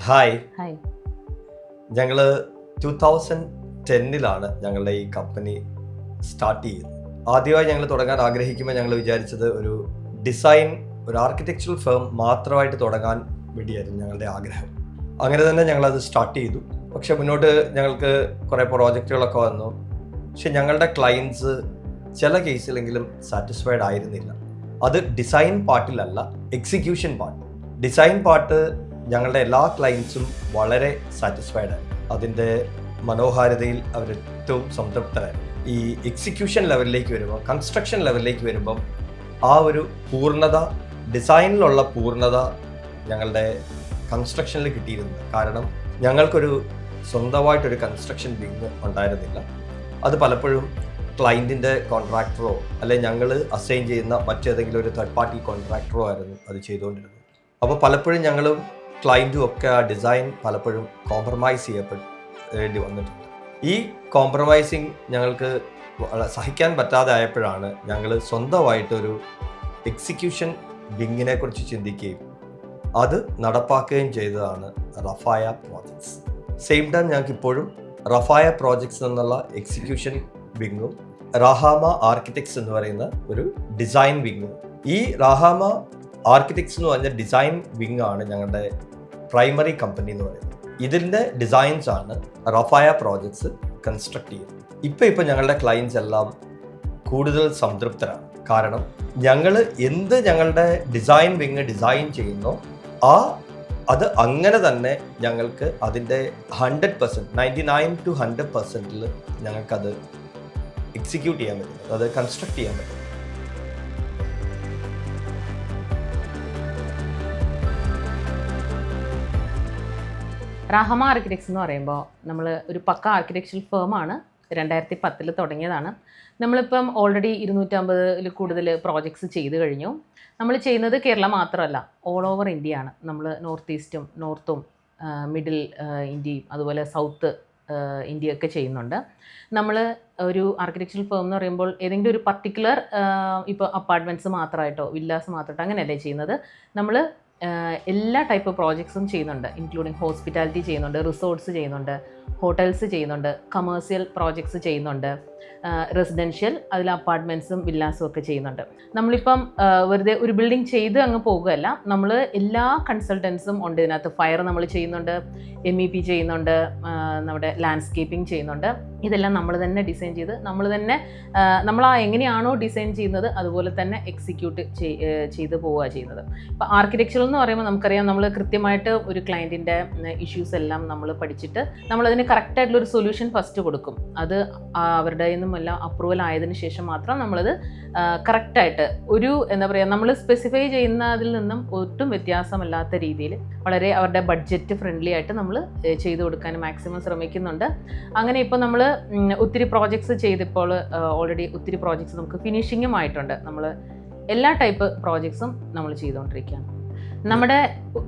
Hi, hi. ഞങ്ങൾ 2010-ലാണ് ഞങ്ങളുടെ ഈ കമ്പനി സ്റ്റാർട്ട് ചെയ്യുന്നത്. ആദ്യമായി ഞങ്ങൾ തുടങ്ങാൻ ആഗ്രഹിക്കുമ്പോൾ ഞങ്ങൾ വിചാരിച്ചത് ഒരു ആർക്കിടെക്ചറൽ ഫേം മാത്രമായിട്ട് തുടങ്ങാൻ വേണ്ടിയായിരുന്നു ഞങ്ങളുടെ ആഗ്രഹം. അങ്ങനെ തന്നെ ഞങ്ങളത് സ്റ്റാർട്ട് ചെയ്തു. പക്ഷെ മുന്നോട്ട് ഞങ്ങൾക്ക് കുറേ പ്രോജക്റ്റുകളൊക്കെ വന്നു. പക്ഷെ ഞങ്ങളുടെ ക്ലയൻസ് ചില കേസിലെങ്കിലും സാറ്റിസ്ഫൈഡ് ആയിരുന്നില്ല. അത് ഡിസൈൻ പാർട്ടിലല്ല, എക്സിക്യൂഷൻ പാർട്ട്. ഡിസൈൻ പാർട്ട് ഞങ്ങളുടെ എല്ലാ ക്ലയൻസും വളരെ സാറ്റിസ്ഫൈഡ് ആയി. അതിൻ്റെ മനോഹാരിതയിൽ അവർ ഏറ്റവും സംതൃപ്തരായി. ഈ എക്സിക്യൂഷൻ ലെവലിലേക്ക് വരുമ്പോൾ, കൺസ്ട്രക്ഷൻ ലെവലിലേക്ക് വരുമ്പം ആ ഒരു പൂർണ്ണത, ഡിസൈനിലുള്ള പൂർണ്ണത ഞങ്ങളുടെ കൺസ്ട്രക്ഷനിൽ കിട്ടിയിരുന്നത്. കാരണം ഞങ്ങൾക്കൊരു സ്വന്തമായിട്ടൊരു കൺസ്ട്രക്ഷൻ വിങ് ഉണ്ടായിരുന്നില്ല. അത് പലപ്പോഴും ക്ലയൻറ്റിൻ്റെ കോൺട്രാക്ടറോ അല്ലെങ്കിൽ ഞങ്ങൾ അസൈൻ ചെയ്യുന്ന മറ്റേതെങ്കിലും ഒരു തേർഡ് പാർട്ടി കോൺട്രാക്ടറോ ആയിരുന്നു അത് ചെയ്തുകൊണ്ടിരുന്നത്. അപ്പോൾ പലപ്പോഴും ഞങ്ങളും ക്ലയൻറ്റും ഒക്കെ ആ ഡിസൈൻ പലപ്പോഴും കോംപ്രമൈസ് ചെയ്യപ്പെടേണ്ടി വന്നിട്ടുണ്ട്. ഈ കോംപ്രമൈസിങ് ഞങ്ങൾക്ക് സഹിക്കാൻ പറ്റാതെ ആയപ്പോഴാണ് ഞങ്ങൾ സ്വന്തമായിട്ടൊരു എക്സിക്യൂഷൻ വിങ്ങിനെ കുറിച്ച് ചിന്തിക്കുകയും അത് നടപ്പാക്കുകയും ചെയ്തതാണ് റഫായ പ്രോജക്ട്സ്. സെയിം ടൈം ഞങ്ങൾക്ക് ഇപ്പോഴും റഫായ പ്രോജക്ട്സ് എന്നുള്ള എക്സിക്യൂഷൻ വിങ്ങും റഹാമ ആർക്കിടെക്ട്സ് എന്ന് പറയുന്ന ഒരു ഡിസൈൻ വിങ്ങും. ഈ റഹാമ ആർക്കിടെക്ട്സ് എന്ന് പറഞ്ഞ ഡിസൈൻ വിങ് ആണ് ഞങ്ങളുടെ പ്രൈമറി കമ്പനി എന്ന് പറയുന്നത്. ഇതിൻ്റെ ഡിസൈൻസ് ആണ് റഫായ പ്രോജക്ട്സ് കൺസ്ട്രക്ട് ചെയ്യുന്നത്. ഇപ്പം ഞങ്ങളുടെ ക്ലയൻസ് എല്ലാം കൂടുതൽ സംതൃപ്തരാണ്. കാരണം ഞങ്ങളുടെ ഡിസൈൻ വിങ് ഡിസൈൻ ചെയ്യുന്നോ അത് അങ്ങനെ തന്നെ ഞങ്ങൾക്ക് അതിൻ്റെ 100%, 99 to 100% ഞങ്ങൾക്കത് എക്സിക്യൂട്ട് ചെയ്യാൻ പറ്റും, അത് കൺസ്ട്രക്ട് ചെയ്യാൻ പറ്റും. റഹമ ആർക്കിടെക്ട്സ് എന്ന് പറയുമ്പോൾ നമ്മൾ ഒരു പക്ക ആർക്കിടെക്ചറൽ ഫേമാണ്. 2010 തുടങ്ങിയതാണ്. നമ്മളിപ്പം ഓൾറെഡി 250 കൂടുതൽ പ്രോജക്ട്സ് ചെയ്ത് കഴിഞ്ഞു. നമ്മൾ ചെയ്യുന്നത് കേരളം മാത്രമല്ല, ഓൾ ഓവർ ഇന്ത്യയാണ്. നമ്മൾ നോർത്ത് ഈസ്റ്റും നോർത്തും മിഡിൽ ഇന്ത്യയും അതുപോലെ സൗത്ത് ഇന്ത്യയൊക്കെ ചെയ്യുന്നുണ്ട്. നമ്മൾ ഒരു ആർക്കിടെക്ചറൽ ഫേം എന്ന് പറയുമ്പോൾ ഏതെങ്കിലും ഒരു പർട്ടിക്കുലർ ഇപ്പോൾ അപ്പാർട്ട്മെൻറ്റ്സ് മാത്രമായിട്ടോ വില്ലാസ് മാത്രമായിട്ടോ അങ്ങനെയല്ലേ ചെയ്യുന്നത്. നമ്മൾ എല്ലാ ടൈപ്പ് പ്രോജക്ട്സും ചെയ്യുന്നുണ്ട്. ഇൻക്ലൂഡിങ് ഹോസ്പിറ്റാലിറ്റി ചെയ്യുന്നുണ്ട്, റിസോർട്ട്സ് ചെയ്യുന്നുണ്ട്, ഹോട്ടൽസ് ചെയ്യുന്നുണ്ട്, കമേഴ്സ്യൽ പ്രോജക്ട്സ് ചെയ്യുന്നുണ്ട്, റെസിഡൻഷ്യൽ, അതിൽ അപ്പാർട്ട്മെൻറ്റ്സും വില്ലാസും ഒക്കെ ചെയ്യുന്നുണ്ട്. നമ്മളിപ്പം വെറുതെ ഒരു ബിൽഡിംഗ് ചെയ്ത് അങ്ങ് പോകുകയല്ല, നമ്മൾ എല്ലാ കൺസൾട്ടൻസും ഉണ്ട് ഇതിനകത്ത്. ഫയർ നമ്മൾ ചെയ്യുന്നുണ്ട്, MEP ചെയ്യുന്നുണ്ട്, നമ്മുടെ ലാൻഡ്സ്കേപ്പിംഗ് ചെയ്യുന്നുണ്ട്. ഇതെല്ലാം നമ്മൾ തന്നെ ഡിസൈൻ ചെയ്ത് നമ്മൾ എങ്ങനെയാണോ ഡിസൈൻ ചെയ്യുന്നത് അതുപോലെ തന്നെ എക്സിക്യൂട്ട് ചെയ്ത് പോവുക ചെയ്യുന്നത്. ഇപ്പോൾ ആർക്കിടെക്ചറൽ എന്ന് പറയുമ്പോൾ നമുക്കറിയാം, നമ്മൾ കൃത്യമായിട്ട് ഒരു ക്ലയൻറ്റിൻ്റെ ഇഷ്യൂസ് എല്ലാം നമ്മൾ പഠിച്ചിട്ട് നമ്മളതിന് കറക്റ്റായിട്ടുള്ളൊരു സൊല്യൂഷൻ ഫസ്റ്റ് കൊടുക്കും. അത് അവരുടെ നിന്നുമെല്ലാം അപ്രൂവൽ ആയതിനു ശേഷം മാത്രം നമ്മളത് കറക്റ്റായിട്ട് നമ്മൾ സ്പെസിഫൈ ചെയ്യുന്നതിൽ നിന്നും ഒട്ടും വ്യത്യാസമല്ലാത്ത രീതിയിൽ വളരെ അവരുടെ ബഡ്ജറ്റ് ഫ്രണ്ട്ലി ആയിട്ട് നമ്മൾ ചെയ്തു കൊടുക്കാൻ മാക്സിമം ശ്രമിക്കുന്നുണ്ട്. അങ്ങനെ ഇപ്പോൾ നമ്മൾ ഒത്തിരി പ്രോജക്ട്സ് ചെയ്തിപ്പോൾ ഓൾറെഡി ഒത്തിരി പ്രോജക്ട്സ് നമുക്ക് ഫിനിഷിങ്ങും ആയിട്ടുണ്ട്. നമ്മൾ എല്ലാ ടൈപ്പ് പ്രോജക്ട്സും നമ്മൾ ചെയ്തുകൊണ്ടിരിക്കുകയാണ്. നമ്മുടെ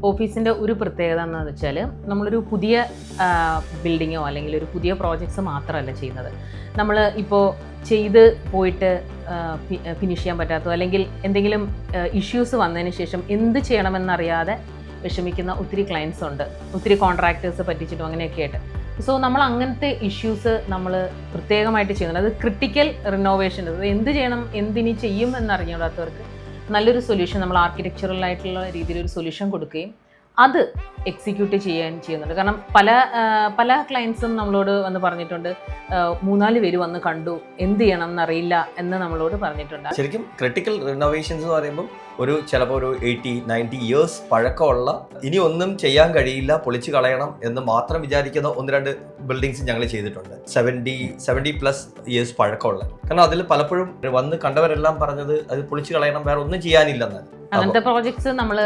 ഓഫീസിൻ്റെ ഒരു പ്രത്യേകത എന്ന് വെച്ചാൽ, നമ്മളൊരു പുതിയ ബിൽഡിങ്ങോ അല്ലെങ്കിൽ ഒരു പുതിയ പ്രോജക്ട്സ് മാത്രമല്ല ചെയ്യുന്നത്. നമ്മൾ ഇപ്പോൾ ചെയ്ത് പോയിട്ട് ഫിനിഷ് ചെയ്യാൻ പറ്റാത്തോ അല്ലെങ്കിൽ എന്തെങ്കിലും ഇഷ്യൂസ് വന്നതിന് ശേഷം എന്ത് ചെയ്യണമെന്നറിയാതെ വിഷമിക്കുന്ന ഒത്തിരി ക്ലയൻസ് ഉണ്ട്, ഒത്തിരി കോൺട്രാക്ടേഴ്സ് പറ്റിച്ചിട്ടും അങ്ങനെയൊക്കെ ആയിട്ട്. സോ നമ്മൾ അങ്ങനത്തെ ഇഷ്യൂസ് നമ്മൾ പ്രത്യേകമായിട്ട് ചെയ്യുന്നുണ്ട്. അത് ക്രിട്ടിക്കൽ റിനോവേഷൻ, അത് എന്ത് ചെയ്യണം എന്തിനി ചെയ്യും എന്നറിഞ്ഞൂടാത്തവർക്ക് നല്ലൊരു സൊല്യൂഷൻ നമ്മൾ ആർക്കിടെക്ചറലായിട്ടുള്ള രീതിയിലൊരു സൊല്യൂഷൻ കൊടുക്കുകയും അത് എക്സിക്യൂട്ട് ചെയ്യുന്നുണ്ട്. കാരണം പല ക്ലയൻസും നമ്മളോട് വന്ന് പറഞ്ഞിട്ടുണ്ട്, 3-4 പേര് വന്ന് കണ്ടു, എന്ത് ചെയ്യണം എന്നറിയില്ല എന്ന് നമ്മളോട് പറഞ്ഞിട്ടുണ്ട്. ശരിക്കും ക്രിട്ടിക്കൽ റിനോവേഷൻസ് എന്ന് പറയുമ്പോൾ ചിലപ്പോൾ ഒരു 80-90 ഇയേഴ്സ് പഴക്കമുള്ള, ഇനി ഒന്നും ചെയ്യാൻ കഴിയില്ല, പൊളിച്ചു കളയണം എന്ന് മാത്രം വിചാരിക്കുന്ന 1-2 ബിൽഡിങ്സ് ഞങ്ങൾ ചെയ്തിട്ടുണ്ട്. 70+ ഇയേഴ്സ് പഴക്കമുള്ള. കാരണം അതിൽ പലപ്പോഴും വന്ന് കണ്ടവരെല്ലാം പറഞ്ഞത് അത് പൊളിച്ചു കളയണം, വേറെ ഒന്നും ചെയ്യാനില്ലെന്നാണ്. അങ്ങനത്തെ പ്രോജക്ട്സ് നമ്മൾ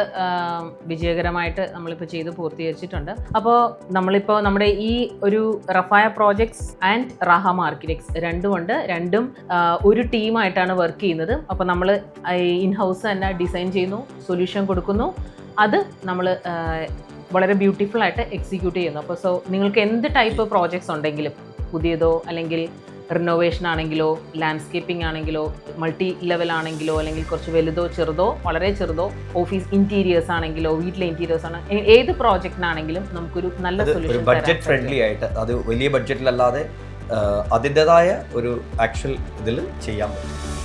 വിജയകരമായിട്ട് നമ്മളിപ്പോൾ ചെയ്ത് പൂർത്തീകരിച്ചിട്ടുണ്ട്. അപ്പോൾ നമ്മളിപ്പോൾ നമ്മുടെ ഈ ഒരു റഫായ പ്രോജക്ട്സ് ആൻഡ് റഹാമ ആർക്കിടെക്ട്സ് രണ്ടും ഒരു ടീമായിട്ടാണ് വർക്ക് ചെയ്യുന്നത്. അപ്പോൾ നമ്മൾ ഇൻ ഹൗസ് തന്നെ ഡിസൈൻ ചെയ്യുന്നു, സൊല്യൂഷൻ കൊടുക്കുന്നു, അത് നമ്മൾ വളരെ ബ്യൂട്ടിഫുൾ ആയിട്ട് എക്സിക്യൂട്ട് ചെയ്യുന്നു. അപ്പോൾ നിങ്ങൾക്ക് എന്ത് ടൈപ്പ് പ്രോജക്ട്സ് ഉണ്ടെങ്കിലും, പുതിയതോ അല്ലെങ്കിൽ റിനോവേഷൻ ആണെങ്കിലോ ലാൻഡ്സ്കേപ്പിംഗ് ആണെങ്കിലോ മൾട്ടി ലെവൽ ആണെങ്കിലോ അല്ലെങ്കിൽ കുറച്ച് വലുതോ ചെറുതോ വളരെ ചെറുതോ ഓഫീസ് ഇൻറ്റീരിയേഴ്സ് ആണെങ്കിലോ വീട്ടിലെ ഇൻറ്റീരിയേഴ്സ് ആണ് ഏത് പ്രോജക്റ്റിനാണെങ്കിലും നമുക്കൊരു നല്ല ഒരു സൊല്യൂഷൻ ബഡ്ജറ്റ് ഫ്രണ്ട്ലി ആയിട്ട്, അത് വലിയ ബഡ്ജറ്റിലല്ലാതെ അതിൻ്റെതായ ഒരു ആക്ച്വൽ ഇതിൽ ചെയ്യാൻ പറ്റും.